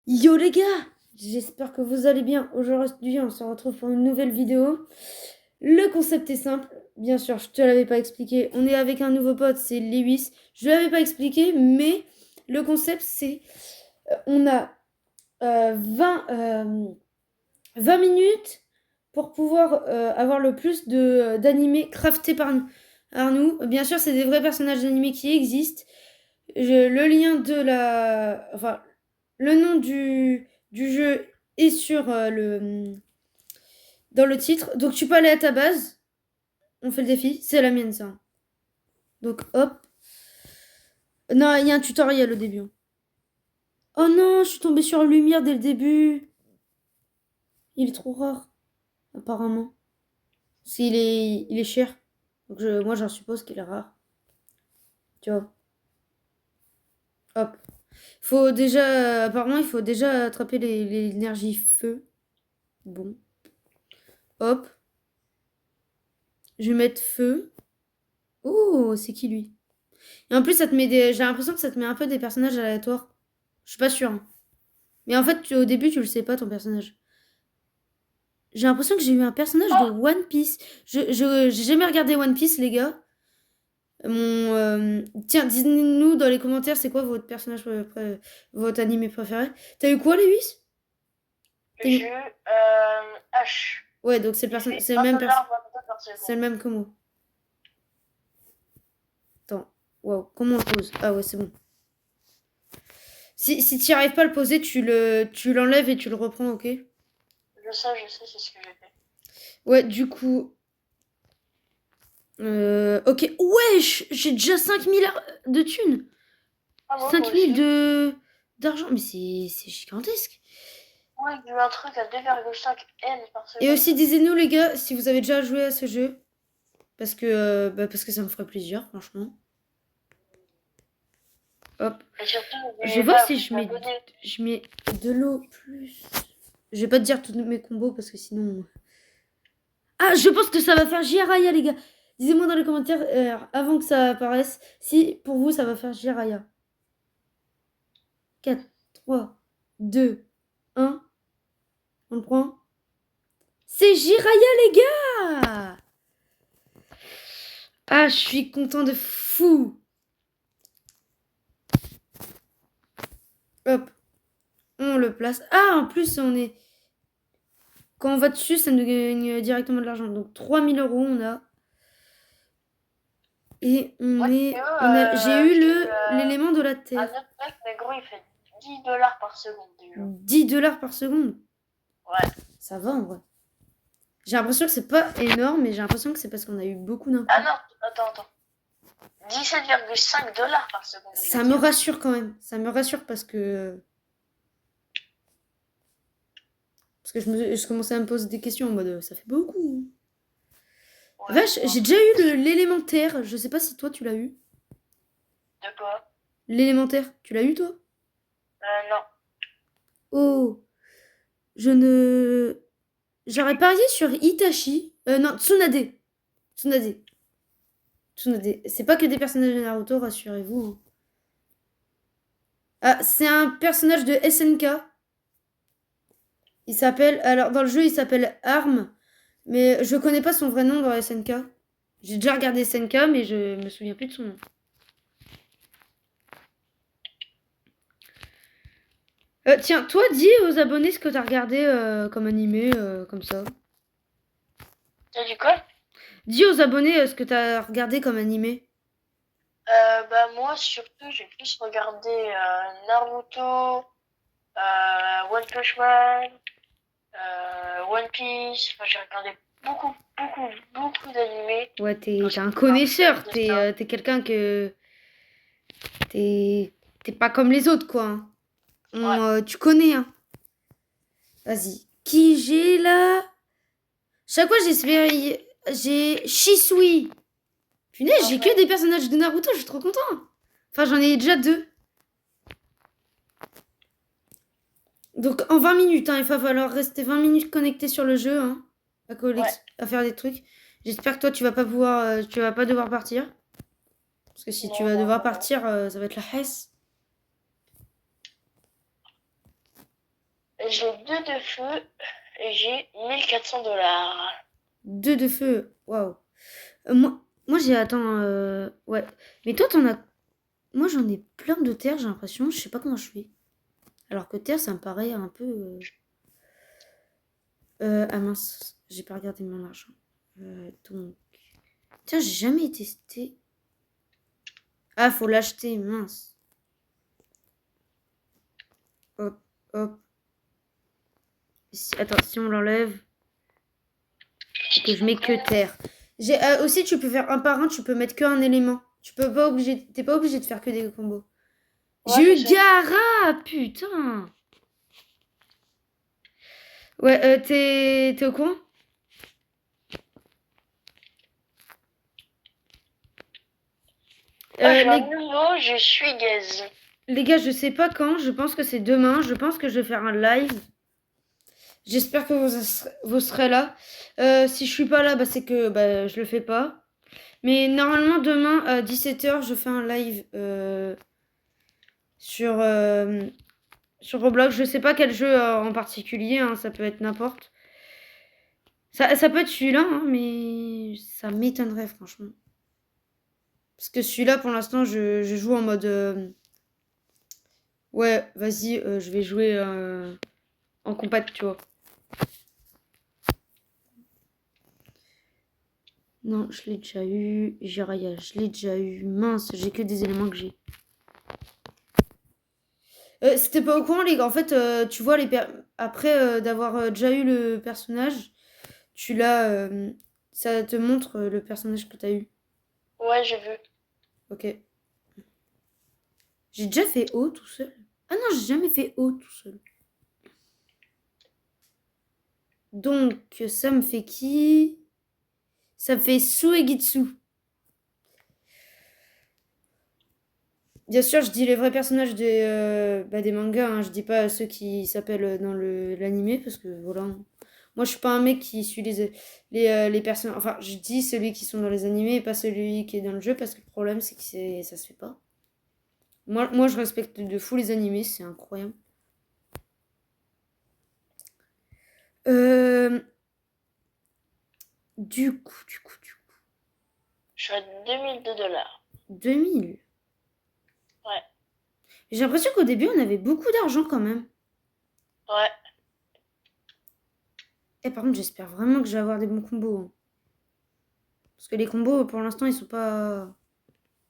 Yo les gars, j'espère que vous allez bien. Aujourd'hui, on se retrouve pour une nouvelle vidéo. Le concept est simple, bien sûr, je te l'avais pas expliqué. On est avec un nouveau pote, c'est Lewis. Je l'avais pas expliqué, mais le concept c'est on a 20 minutes pour pouvoir avoir le plus de d'animés craftés par nous. Bien sûr, c'est des vrais personnages d'animés qui existent. Le lien de la... Enfin, le nom du jeu est sur dans le titre. Donc tu peux aller à ta base. On fait le défi. C'est la mienne, ça. Donc hop. Non, il y a un tutoriel au début. Oh non, je suis tombée sur Lumière dès le début. Il est trop rare, apparemment. Parce il est cher. Donc moi, j'en suppose qu'il est rare. Tu vois. Hop. Faut déjà... Apparemment, il faut déjà attraper l'énergie feu. Bon. Hop. Je vais mettre feu. Oh, c'est qui lui? Et en plus, ça te met des... j'ai l'impression que ça te met un peu des personnages aléatoires. Je suis pas sûre, hein. Mais en fait, au début, tu le sais pas, ton personnage. J'ai l'impression que j'ai eu un personnage de One Piece. J'ai jamais regardé One Piece, les gars. Tiens, dites-nous dans les commentaires, c'est quoi votre personnage, votre animé préféré. T'as eu quoi, Lewis? J'ai eu H. Ouais, donc c'est le, Il fait c'est le un même dollar par c'est seconde. le même que moi. Attends, waouh, comment on le pose? Ah ouais, c'est bon. Si tu n'y arrives pas à le poser, tu l'enlèves et tu le reprends, ok? Je sais, c'est ce que j'ai fait. Ouais, du coup. Ok. Wesh! J'ai déjà 5000 de thunes! Ah bon, moi 5000 aussi. d'argent. Mais c'est gigantesque. Moi, j'ai eu un truc à 2,5 N par Et seconde. aussi, disez-nous, les gars, si vous avez déjà joué à ce jeu. Parce que ça me ferait plaisir, franchement. Hop. Et surtout, Je vais n'oubliez voir pas, si vous abonner. je mets de l'eau plus. Je vais pas te dire tous mes combos parce que sinon. Ah, je pense que ça va faire Jiraya, les gars. Dites-moi dans les commentaires, avant que ça apparaisse, si pour vous ça va faire Jiraya. 4, 3, 2, 1. On le prend. C'est Jiraya, les gars! Ah, je suis content de fou! Hop, on le place. Ah, en plus, on est. Quand on va dessus, ça nous gagne directement de l'argent. Donc 3000 € on a. Et on Ouais, est. J'ai eu j'ai eu l'élément de la un terre. autre mec, mais gros, il fait 10 dollars par seconde déjà. 10 $ par seconde. Ouais. Ça va en vrai. J'ai l'impression que c'est pas énorme, mais j'ai l'impression que c'est parce qu'on a eu beaucoup d'un Ah coup. non, attends. 17,5 dollars par seconde, je veux Ça me dire. rassure quand même. Ça me rassure parce que. Parce que je commençais à me poser des questions en mode ça fait beaucoup. Ouais, Vache, moi j'ai aussi. déjà eu l'élémentaire. Je sais pas si toi tu l'as eu. De quoi? L'élémentaire, tu l'as eu toi? Non. Oh, je ne. J'aurais parié sur Itachi. Non, Tsunade. Tsunade. Tsunade. C'est pas que des personnages de Naruto, rassurez-vous, hein. Ah, c'est un personnage de SNK. Il s'appelle. Alors, dans le jeu, il s'appelle Arm. Mais je connais pas son vrai nom dans SNK. J'ai déjà regardé SNK, mais je me souviens plus de son nom. Tiens, toi, dis aux abonnés ce que t'as regardé comme animé, comme ça. T'as dit quoi? Dis aux abonnés ce que t'as regardé comme animé. Bah moi surtout j'ai plus regardé Naruto, One Punch Man, One Piece. Enfin j'ai regardé beaucoup d'animés. Ouais, Parce t'es que un c'est un peu connaisseur. de ça. T'es quelqu'un que. T'es pas comme les autres, quoi, hein. Ouais. Tu connais, hein. Vas-y. Qui j'ai là? Chaque fois, j'espère. J'ai Shisui. Punaise, En j'ai que fait, des personnages de Naruto, je suis trop content. Enfin, j'en ai déjà deux. Donc, en 20 minutes, hein, il va falloir rester 20 minutes connecté sur le jeu, hein, ouais. à faire des trucs. J'espère que toi, tu vas pas devoir partir. Parce que si tu vas devoir Non. partir, ça va être la hesse. J'ai 2 de feu et j'ai 1400 $. 2 de feu. Waouh. Moi j'ai. Attends. Ouais. Mais toi, t'en as. Moi, j'en ai plein de terre, j'ai l'impression. Je sais pas comment je fais. Alors que terre, ça me paraît un peu. Ah mince, j'ai pas regardé mon argent. Donc. Tiens, j'ai jamais testé. Ah, faut l'acheter, mince. Hop, hop. Attends, si on l'enlève. Et que je mets que terre. Aussi, tu peux faire un par un, tu peux mettre qu'un élément. Tu peux pas obligé. T'es pas obligé de faire que des combos. Ouais, je J'ai eu sais. Gara, putain. Ouais, t'es au courant? Oh, j'ai un Les, nouveau, je suis gaze. les gars, je sais pas quand. Je pense que c'est demain. Je pense que je vais faire un live. J'espère que vous serez là. Si je suis pas là, bah, c'est que bah, je le fais pas. Mais normalement, demain à 17h, je fais un live sur, sur Roblox. Je sais pas quel jeu en particulier, hein, ça peut être n'importe. Ça peut être celui-là, hein, mais ça m'étonnerait franchement. Parce que celui-là, pour l'instant, je joue en mode... ouais, vas-y, je vais jouer en compact, tu vois. Non, je l'ai déjà eu. Jiraya, je l'ai déjà eu. Mince, j'ai que des éléments que j'ai. C'était pas au courant, les gars. En fait, tu vois, après d'avoir déjà eu le personnage, tu l'as. Ça te montre le personnage que t'as eu. Ouais, j'ai vu. Ok. J'ai déjà fait haut tout seul. Ah non, j'ai jamais fait haut tout seul. Donc, ça me fait qui? Ça me fait Suegitsu. Bien sûr, je dis les vrais personnages des mangas, hein. Je dis pas ceux qui s'appellent dans l'animé, parce que voilà. Moi, je suis pas un mec qui suit les personnages. Enfin, je dis celui qui sont dans les animés et pas celui qui est dans le jeu, parce que le problème, c'est que ça se fait pas. Moi, je respecte de fou les animés, c'est incroyable. Euh, du coup. Je suis à 2002 $. 2000. Ouais, J'ai l'impression qu'au début, on avait beaucoup d'argent quand même. ouais, Et par contre, j'espère vraiment que je vais avoir des bons combos, hein. Parce que les combos, pour l'instant, ils sont pas.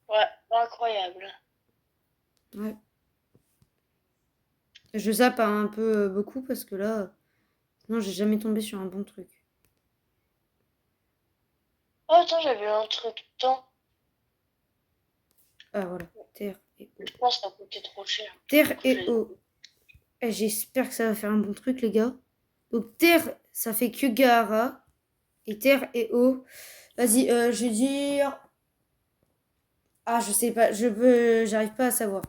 ouais, incroyable. Ouais. Je zappe un peu beaucoup parce que là, non, j'ai jamais tombé sur un bon truc. Oh, attends, j'avais un truc tant. Ah voilà, terre et eau. Je pense que ça coûtait trop cher. Terre et eau. Eh, j'espère que ça va faire un bon truc, les gars. Donc terre, ça fait Kyogahara. Et terre et eau. Vas-y, je vais dire. Ah, je sais pas, j'arrive pas à savoir.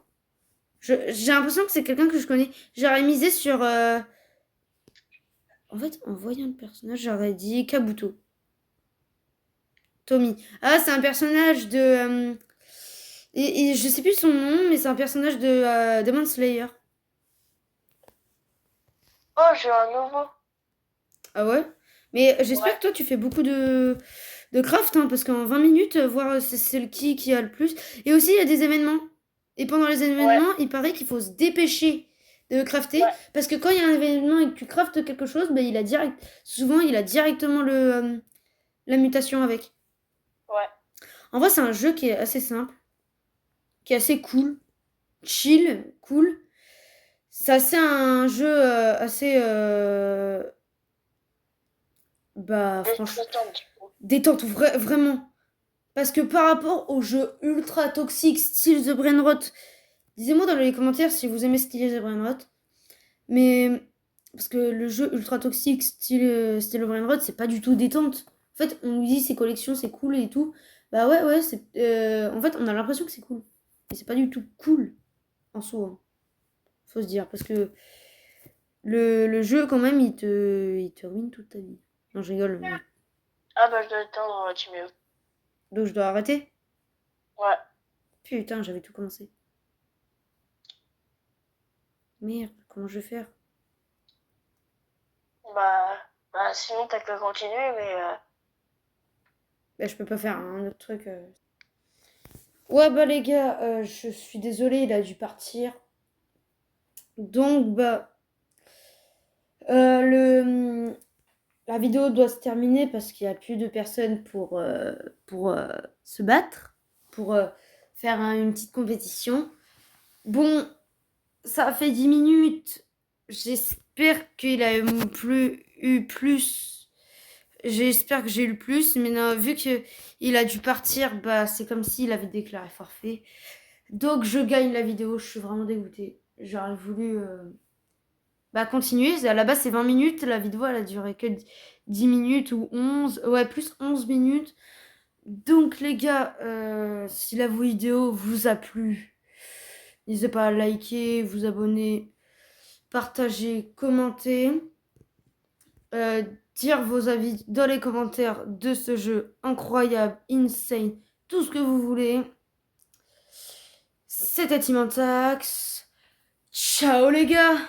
J'ai l'impression que c'est quelqu'un que je connais. J'aurais misé sur. En fait, en voyant le personnage, j'aurais dit Kabuto. Tommy. Ah, c'est un personnage de. Et je sais plus son nom, mais c'est un personnage de Demon Slayer. Oh, j'ai un nouveau. Ah ouais? Mais j'espère Ouais, que toi, tu fais beaucoup de craft, hein, parce qu'en 20 minutes, voir c'est le qui a le plus. Et aussi, il y a des événements. Et pendant les ouais, événements, il paraît qu'il faut se dépêcher de crafter. ouais, Parce que quand il y a un événement et que tu craftes quelque chose, ben, souvent, il a directement la mutation avec. ouais. En vrai, c'est un jeu qui est assez simple, qui est assez cool, chill, cool. C'est assez un jeu assez bah franchement Détente, du coup. détente vraiment parce que par rapport aux jeux ultra toxiques style The Brain Rot, dites-moi dans les commentaires si vous aimez style The Brain Rot, mais parce que le jeu ultra toxique style The Brain Rot, c'est pas du tout détente. En fait, on nous dit ces collections c'est cool et tout. Bah ouais, c'est en fait, on a l'impression que c'est cool. Mais c'est pas du tout cool en soi, hein. Faut se dire parce que le jeu, quand même, il te ruine toute ta vie. Non, je rigole. Ah, bah, je dois éteindre Timéo. Donc, je dois arrêter. Ouais. Putain, j'avais tout commencé. Merde, comment je vais faire? Sinon t'as que continuer, mais Bah, je peux pas faire un autre truc. Ouais, bah les gars, je suis désolée, il a dû partir. Donc, le, la vidéo doit se terminer parce qu'il n'y a plus de personnes pour se battre, pour faire une petite compétition. Bon, ça a fait 10 minutes. J'espère qu'il a eu plus. J'espère que j'ai eu le plus, mais non, vu qu'il a dû partir, bah c'est comme s'il avait déclaré forfait. Donc je gagne la vidéo, je suis vraiment dégoûtée. J'aurais voulu continuer. À la base c'est 20 minutes, la vidéo elle a duré que 10 minutes ou 11. Ouais, plus 11 minutes. Donc les gars, si la vidéo vous a plu, n'hésitez pas à liker, vous abonner, partager, commenter. Euh, dire vos avis dans les commentaires de ce jeu incroyable, insane, tout ce que vous voulez. C'était Timantax. Ciao les gars!